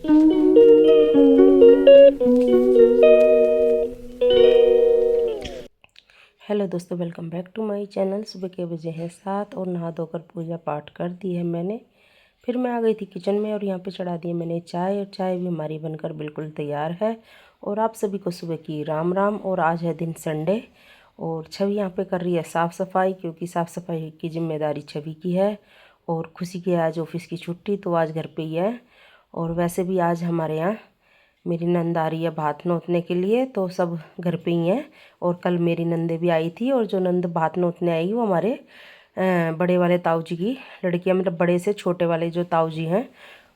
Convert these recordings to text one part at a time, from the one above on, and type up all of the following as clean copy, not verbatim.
Hello दोस्तों, welcome back to my channel. सुबह के बजे हैं 7 और नहा धोकर पूजा पाठ कर दी है मैंने। फिर मैं आ गई थी किचन में और यहाँ पे चढ़ा दी मैंने चाय, और चाय भी हमारी बनकर बिल्कुल तैयार है। और आप सभी को सुबह की राम राम। और आज है दिन संडे और छवि यहाँ पे कर रही है साफ़ सफाई, क्योंकि साफ़ सफाई की जिम्मेदारी छवि की है। और खुशी की आज ऑफिस की छुट्टी, तो आज घर पे ही है। और वैसे भी आज हमारे यहाँ मेरी नंद आ रही है भात नोतने के लिए, तो सब घर पे ही हैं। और कल मेरी नंदे भी आई थी, और जो नंद भात नोतने आई वो हमारे बड़े वाले ताऊ जी की लड़की है, मतलब बड़े से छोटे वाले जो ताऊ जी हैं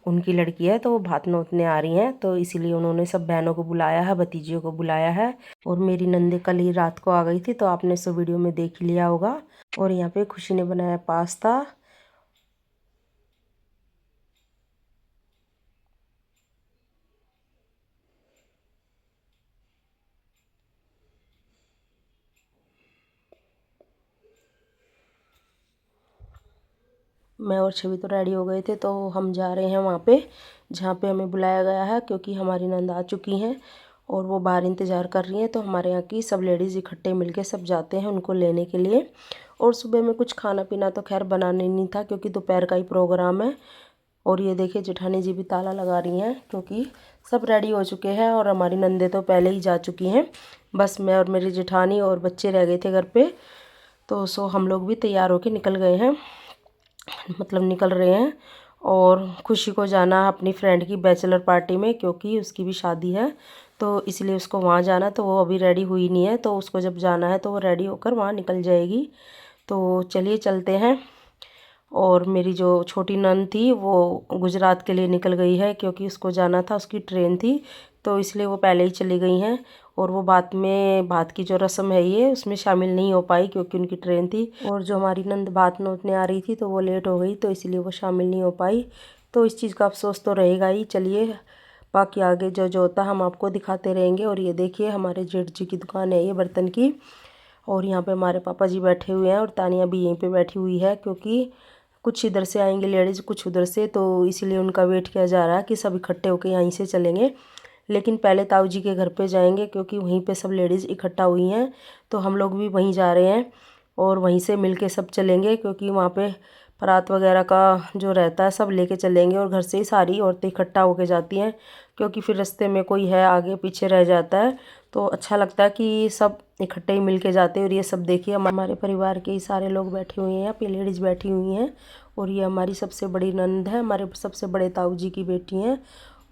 उनकी लड़की है। तो वो भात नोतने आ रही हैं, तो इसीलिए उन्होंने सब बहनों को बुलाया है, भतीजियों को बुलाया है। और मेरी नंदे कल ही रात को आ गई थी, तो आपने इस वीडियो में देख लिया होगा। और यहाँ पे खुशी ने बनाया पास्ता। मैं और छवि तो रेडी हो गए थे, तो हम जा रहे हैं वहाँ पे जहाँ पे हमें बुलाया गया है, क्योंकि हमारी नंद आ चुकी हैं और वो बाहर इंतज़ार कर रही हैं। तो हमारे यहाँ की सब लेडीज़ इकट्ठे मिलके सब जाते हैं उनको लेने के लिए। और सुबह में कुछ खाना पीना तो खैर बनाने नहीं था, क्योंकि दोपहर का ही प्रोग्राम है। और ये देखिए जेठानी जी भी ताला लगा रही हैं, क्योंकि सब रेडी हो चुके हैं और हमारी नंदे तो पहले ही जा चुकी हैं। बस मैं और मेरी जेठानी और बच्चे रह गए थे घर पे। तो हम लोग भी तैयार होके निकल गए हैं, मतलब निकल रहे हैं। और खुशी को जाना है अपनी फ्रेंड की बैचलर पार्टी में, क्योंकि उसकी भी शादी है, तो इसलिए उसको वहाँ जाना। तो वो अभी रेडी हुई नहीं है, तो उसको जब जाना है तो वो रेडी होकर वहाँ निकल जाएगी। तो चलिए चलते हैं। और मेरी जो छोटी नंद थी वो गुजरात के लिए निकल गई है, क्योंकि उसको जाना था, उसकी ट्रेन थी, तो इसलिए वो पहले ही चली गई हैं। और वो भात की जो रस्म है ये उसमें शामिल नहीं हो पाई, क्योंकि उनकी ट्रेन थी। और जो हमारी नंद भात नोतने आ रही थी तो वो लेट हो गई, तो इसलिए वो शामिल नहीं हो पाई। तो इस चीज़ का अफसोस तो रहेगा ही। चलिए बाकी आगे जो जो होता हम आपको दिखाते रहेंगे। और ये देखिए हमारे जेठ जी की दुकान है ये बर्तन की। और यहाँ पे हमारे पापा जी बैठे हुए हैं और तानिया भी यहीं पे बैठी हुई है, क्योंकि कुछ इधर से आएंगे लेडीज़, कुछ उधर से, तो इसीलिए उनका वेट किया जा रहा है कि सब इकट्ठे होकर यहीं से चलेंगे। लेकिन पहले ताऊ जी के घर पे जाएंगे, क्योंकि वहीं पे सब लेडीज़ इकट्ठा हुई हैं। तो हम लोग भी वहीं जा रहे हैं और वहीं से मिल के सब चलेंगे, क्योंकि वहाँ पे परात वगैरह का जो रहता है सब लेके चलेंगे। और घर से ही सारी औरतें इकट्ठा होके जाती हैं, क्योंकि फिर रास्ते में कोई है आगे पीछे रह जाता है, तो अच्छा लगता है कि सब इकट्ठे ही मिल के जाते हैं। और ये सब देखिए हमारे परिवार के ही सारे लोग बैठे हुए हैं, यहाँ पे लेडीज़ बैठी हुई हैं। और ये हमारी सबसे बड़ी नंद है, हमारे सबसे बड़े ताऊ जी की बेटी हैं।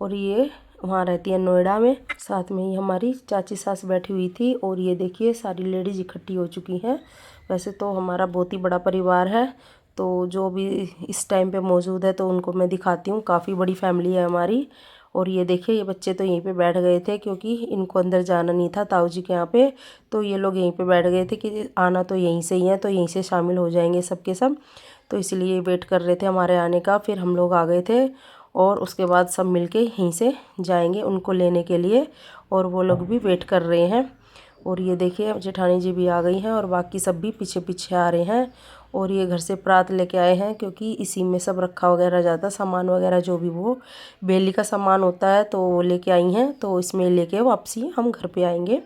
और ये वहाँ रहती है नोएडा में। साथ में ही हमारी चाची सास बैठी हुई थी। और ये देखिए सारी लेडीज़ इकट्ठी हो चुकी हैं। वैसे तो हमारा बहुत ही बड़ा परिवार है, तो जो भी इस टाइम पे मौजूद है तो उनको मैं दिखाती हूँ। काफ़ी बड़ी फैमिली है हमारी। और ये देखिए ये बच्चे तो यहीं पे बैठ गए थे, क्योंकि इनको अंदर जाना नहीं था ताऊ जी के यहाँ पे, तो ये लोग यहीं पे बैठ गए थे कि आना तो यहीं से ही है, तो यहीं से शामिल हो जाएंगे सबके सब। तो इसलिए वेट कर रहे थे हमारे आने का। फिर हम लोग आ गए थे और उसके बाद सब मिलके यहीं से जाएंगे उनको लेने के लिए। और वो लोग भी वेट कर रहे हैं। और ये देखिए जेठानी जी भी आ गई हैं और बाकी सब भी पीछे पीछे आ रहे हैं। और ये घर से परात लेके आए हैं, क्योंकि इसी में सब रखा वगैरह जाता है, सामान वगैरह जो भी वो बेली का सामान होता है, तो वो लेके आई हैं। तो इसमें लेके वापसी हम घर पे आएंगे।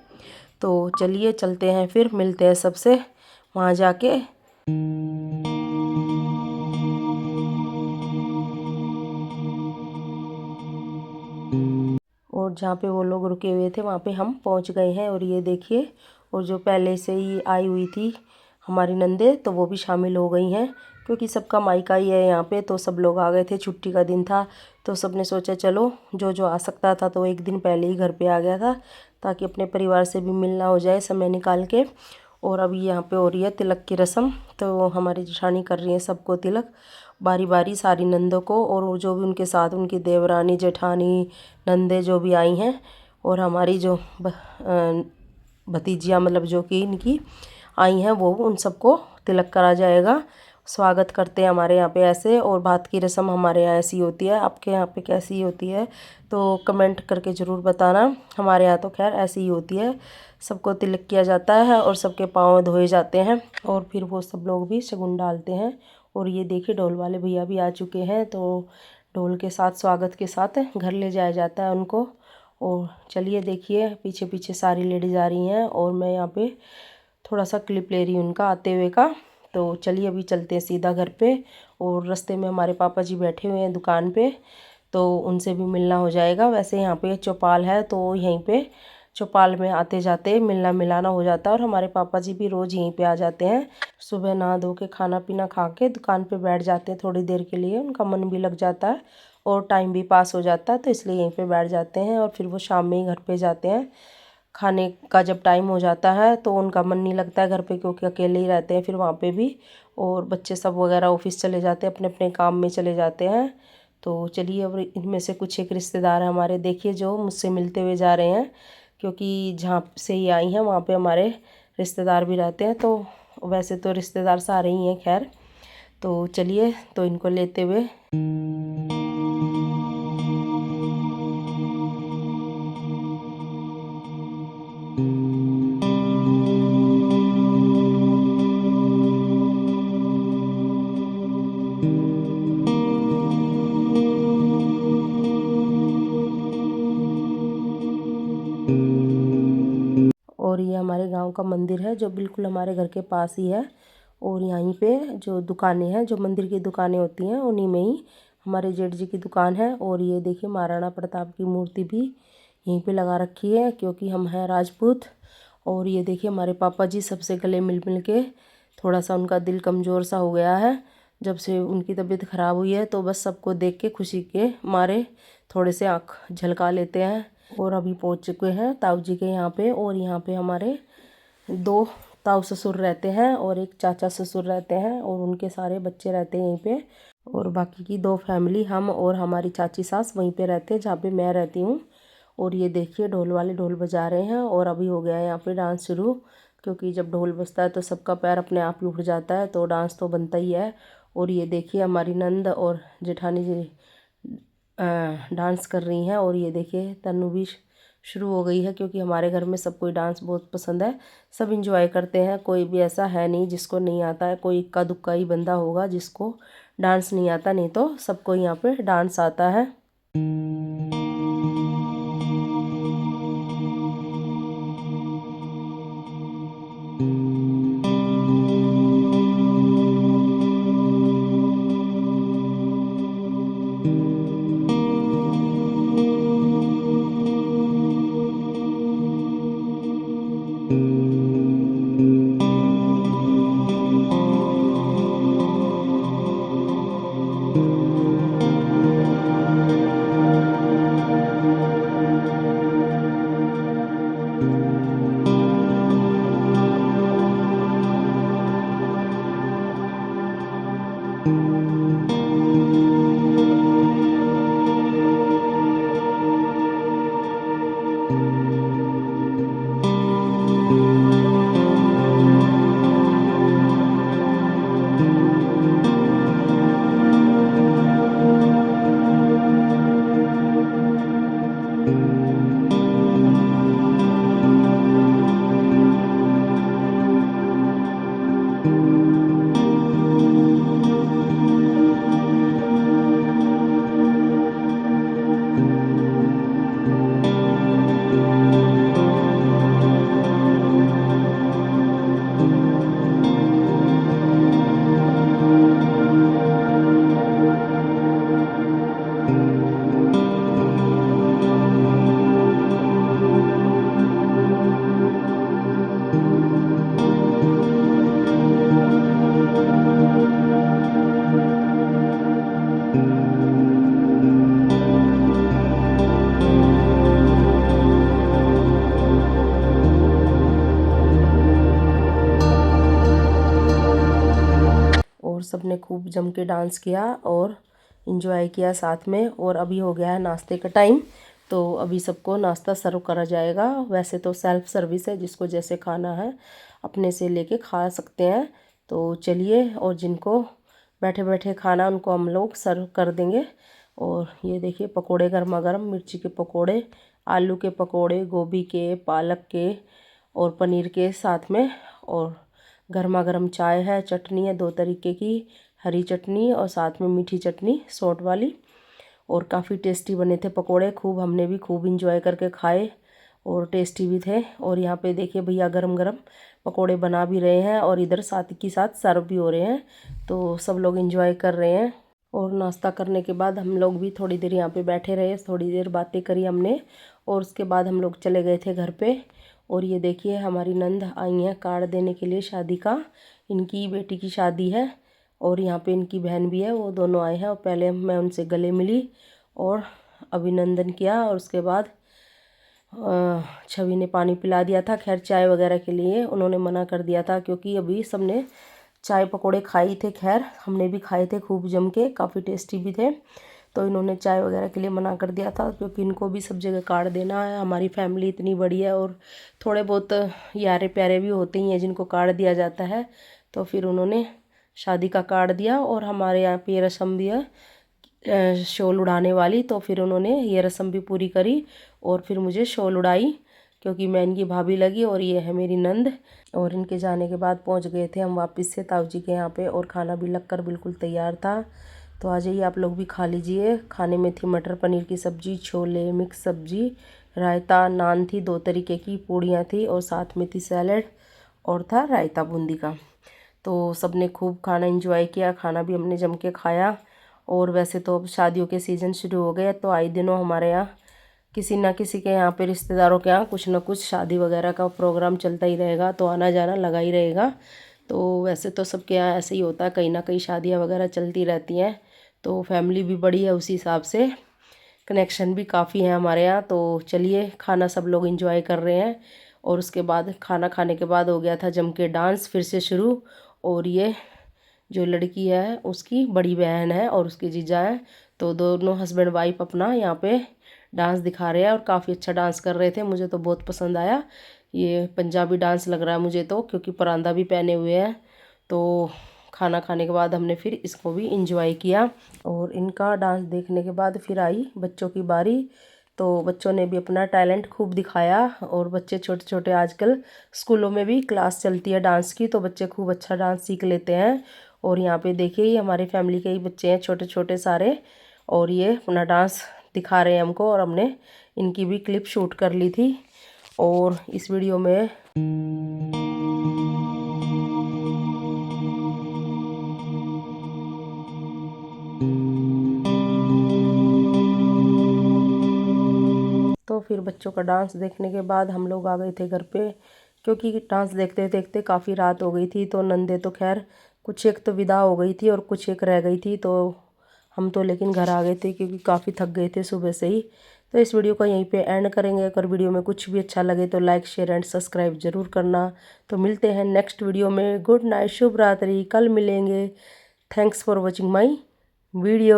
तो चलिए चलते हैं, फिर मिलते हैं सबसे वहाँ जाके। और जहाँ पे वो लोग रुके हुए थे वहाँ पे हम पहुँच गए हैं। और ये देखिए, और जो पहले से ही आई हुई थी हमारी नंदे, तो वो भी शामिल हो गई हैं, क्योंकि सबका मायका ही है यहाँ पे। तो सब लोग आ गए थे, छुट्टी का दिन था, तो सब ने सोचा चलो जो जो आ सकता था तो एक दिन पहले ही घर पे आ गया था, ताकि अपने परिवार से भी मिलना हो जाए समय निकाल के। और अभी यहाँ पे हो रही है तिलक की रस्म, तो हमारी जेठानी कर रही है सबको तिलक बारी बारी, सारी नंदों को। और वो जो भी उनके साथ उनकी देवरानी जेठानी नंदे जो भी आई हैं, और हमारी जो भतीजियाँ मतलब जो कि इनकी आई हैं, वो उन सबको तिलक करा जाएगा। स्वागत करते हैं हमारे यहाँ पे ऐसे। और भात की रस्म हमारे यहाँ ऐसी होती है, आपके यहाँ पे कैसी होती है तो कमेंट करके ज़रूर बताना। हमारे यहाँ तो खैर ऐसी ही होती है, सबको तिलक किया जाता है और सबके पाँव धोए जाते हैं, और फिर वो सब लोग भी शगुन डालते हैं। और ये देखिए ढोल वाले भैया भी आ चुके हैं, तो ढोल के साथ स्वागत के साथ घर ले जाया जाता है उनको। और चलिए देखिए पीछे पीछे सारी लेडीज आ रही हैं और मैं यहाँ पे थोड़ा सा क्लिप ले रही हूँ उनका आते हुए का। तो चलिए अभी चलते हैं सीधा घर पे। और रास्ते में हमारे पापा जी बैठे हुए हैं दुकान पे, तो उनसे भी मिलना हो जाएगा। वैसे यहाँ पे चौपाल है तो यहीं पे चौपाल में आते जाते मिलना मिलाना हो जाता है। और हमारे पापा जी भी रोज़ यहीं पे आ जाते हैं। सुबह नहा धो के खाना पीना खा के दुकान पे बैठ जाते हैं थोड़ी देर के लिए, उनका मन भी लग जाता है और टाइम भी पास हो जाता है, तो इसलिए यहीं पे बैठ जाते हैं। और फिर वो शाम में ही घर पे जाते हैं। खाने का जब टाइम हो जाता है तो उनका मन नहीं लगता है घर पे, क्योंकि अकेले ही रहते हैं फिर वहाँ पे भी। और बच्चे सब वगैरह ऑफिस चले जाते हैं, अपने अपने काम में चले जाते हैं। तो चलिए अब इनमें से कुछ एक रिश्तेदार हैं हमारे, देखिए जो मुझसे मिलते हुए जा रहे हैं, क्योंकि जहाँ से ही आई हैं वहाँ पे हमारे रिश्तेदार भी रहते हैं। तो वैसे तो रिश्तेदार सारे ही हैं खैर। तो चलिए तो इनको लेते हुए और ये हमारे गांव का मंदिर है जो बिल्कुल हमारे घर के पास ही है। और यहीं पे जो दुकानें हैं, जो मंदिर की दुकानें होती हैं, उन्हीं में ही हमारे जेठ जी की दुकान है। और ये देखिए महाराणा प्रताप की मूर्ति भी यहीं पे लगा रखी है, क्योंकि हम हैं राजपूत। और ये देखिए हमारे पापा जी सबसे गले मिल मिल के, थोड़ा सा उनका दिल कमज़ोर सा हो गया है जब से उनकी तबीयत ख़राब हुई है। तो बस सबको देख के खुशी के मारे थोड़े से आँख झलका लेते हैं। और अभी पहुंच चुके हैं ताऊ जी के यहाँ पे। और यहाँ पे हमारे 2 ताऊ ससुर रहते हैं और एक चाचा ससुर रहते हैं, और उनके सारे बच्चे रहते हैं यहीं पे। और बाकी की 2 फैमिली, हम और हमारी चाची सास वहीं पे रहते हैं जहाँ पे मैं रहती हूँ। और ये देखिए ढोल वाले ढोल बजा रहे हैं और अभी हो गया है यहाँ पे डांस शुरू, क्योंकि जब ढोल बजता है तो सबका पैर अपने आप ही उठ जाता है, तो डांस तो बनता ही है। और ये देखिए हमारी नंद और जेठानी जी डांस कर रही हैं। और ये देखिए तन्नू भी शुरू हो गई है, क्योंकि हमारे घर में सबको डांस बहुत पसंद है, सब इंजॉय करते हैं। कोई भी ऐसा है नहीं जिसको नहीं आता है, कोई इक्का दुक्का ही बंदा होगा जिसको डांस नहीं आता, नहीं तो सबको यहाँ पे डांस आता है। और सबने खूब जम के डांस किया और इन्जॉय किया साथ में। और अभी हो गया है नाश्ते का टाइम, तो अभी सबको नाश्ता सर्व करा जाएगा। वैसे तो सेल्फ सर्विस है, जिसको जैसे खाना है अपने से लेके खा सकते हैं। तो चलिए, और जिनको बैठे बैठे खाना उनको हम लोग सर्व कर देंगे। और ये देखिए पकोड़े गर्मा गर्म, मिर्ची के पकोड़े, आलू के पकोड़े, गोभी के, पालक के और पनीर के साथ में। और गर्मा गर्म चाय है, चटनी है 2 तरीके की, हरी चटनी और साथ में मीठी चटनी सौंठ वाली। और काफ़ी टेस्टी बने थे पकोड़े। खूब हमने भी खूब इंजॉय करके खाए और टेस्टी भी थे। और यहाँ पे देखिए भैया गरम गरम पकोड़े बना भी रहे हैं और इधर साथ के साथ सर्व भी हो रहे हैं। तो सब लोग इंजॉय कर रहे हैं। और नाश्ता करने के बाद हम लोग भी थोड़ी देर यहाँ पे बैठे रहे, थोड़ी देर बातें करी हमने और उसके बाद हम लोग चले गए थे घर पे। और ये देखिए हमारी नंद आई हैं कार्ड देने के लिए शादी का। इनकी बेटी की शादी है और यहाँ पे इनकी बहन भी है, वो दोनों आए हैं। और पहले मैं उनसे गले मिली और अभिनंदन किया और उसके बाद छवि ने पानी पिला दिया था। खैर चाय वगैरह के लिए उन्होंने मना कर दिया था क्योंकि अभी सबने चाय पकोड़े खाई थे। खैर हमने भी खाए थे खूब जम के, काफ़ी टेस्टी भी थे। तो इन्होंने चाय वगैरह के लिए मना कर दिया था क्योंकि इनको भी सब जगह कार्ड देना है। हमारी फैमिली इतनी बड़ी है और थोड़े बहुत यारे प्यारे भी होते ही हैं जिनको कार्ड दिया जाता है। तो फिर उन्होंने शादी का कार्ड दिया और हमारे यहाँ पे ये रस्म भी है शॉल उड़ाने वाली। तो फिर उन्होंने ये रस्म भी पूरी करी और फिर मुझे शॉल उड़ाई क्योंकि मैं इनकी भाभी लगी और ये है मेरी नंद। और इनके जाने के बाद पहुंच गए थे हम वापस से ताऊ जी के यहाँ पे और खाना भी लगकर बिल्कुल तैयार था। तो आ जाइए आप लोग भी खा लीजिए। खाने में थी मटर पनीर की सब्ज़ी, छोले, मिक्स सब्ज़ी, रायता, नान थी 2 तरीके की, पूड़ियाँ थी और साथ में थी सैलेड और था रायता बूंदी का। तो सबने खूब खाना एंजॉय किया, खाना भी हमने जम के खाया। और वैसे तो अब शादियों के सीज़न शुरू हो गए तो आए दिनों हमारे यहाँ किसी ना किसी के यहाँ पे रिश्तेदारों के यहाँ कुछ ना कुछ शादी वगैरह का प्रोग्राम चलता ही रहेगा, तो आना जाना लगा ही रहेगा। तो वैसे तो सबके यहाँ ऐसे ही होता है, कहीं ना कहीं शादियाँ वगैरह चलती रहती हैं। तो फैमिली भी बड़ी है, उसी हिसाब से कनेक्शन भी काफ़ी है हमारे यहाँ। तो चलिए खाना सब लोग इंजॉय कर रहे हैं। और उसके बाद खाना खाने के बाद हो गया था जम के डांस फिर से शुरू। और ये जो लड़की है उसकी बड़ी बहन है और उसके जीजा है, तो दोनों हस्बैंड वाइफ अपना यहाँ पे डांस दिखा रहे हैं और काफ़ी अच्छा डांस कर रहे थे। मुझे तो बहुत पसंद आया। ये पंजाबी डांस लग रहा है मुझे तो, क्योंकि परांदा भी पहने हुए हैं। तो खाना खाने के बाद हमने फिर इसको भी इंजॉय किया और इनका डांस देखने के बाद फिर आई बच्चों की बारी। तो बच्चों ने भी अपना टैलेंट खूब दिखाया और बच्चे छोटे छोटे आजकल स्कूलों में भी क्लास चलती है डांस की, तो बच्चे खूब अच्छा डांस सीख लेते हैं। और यहाँ पे देखिए ये हमारी फैमिली के ही बच्चे हैं छोटे छोटे सारे, और ये अपना डांस दिखा रहे हैं हमको। और हमने इनकी भी क्लिप शूट कर ली थी और इस वीडियो में तो फिर बच्चों का डांस देखने के बाद हम लोग आ गए थे घर पे, क्योंकि डांस देखते देखते काफ़ी रात हो गई थी। तो नंदे तो खैर कुछ एक तो विदा हो गई थी और कुछ एक रह गई थी, तो हम तो लेकिन घर आ गए थे क्योंकि काफ़ी थक गए थे सुबह से ही। तो इस वीडियो को यहीं पे एंड करेंगे। अगर वीडियो में कुछ भी अच्छा लगे तो लाइक शेयर एंड सब्सक्राइब ज़रूर करना। तो मिलते हैं नेक्स्ट वीडियो में। गुड नाइट, शुभ रात्रि, कल मिलेंगे। Thanks for watching my video.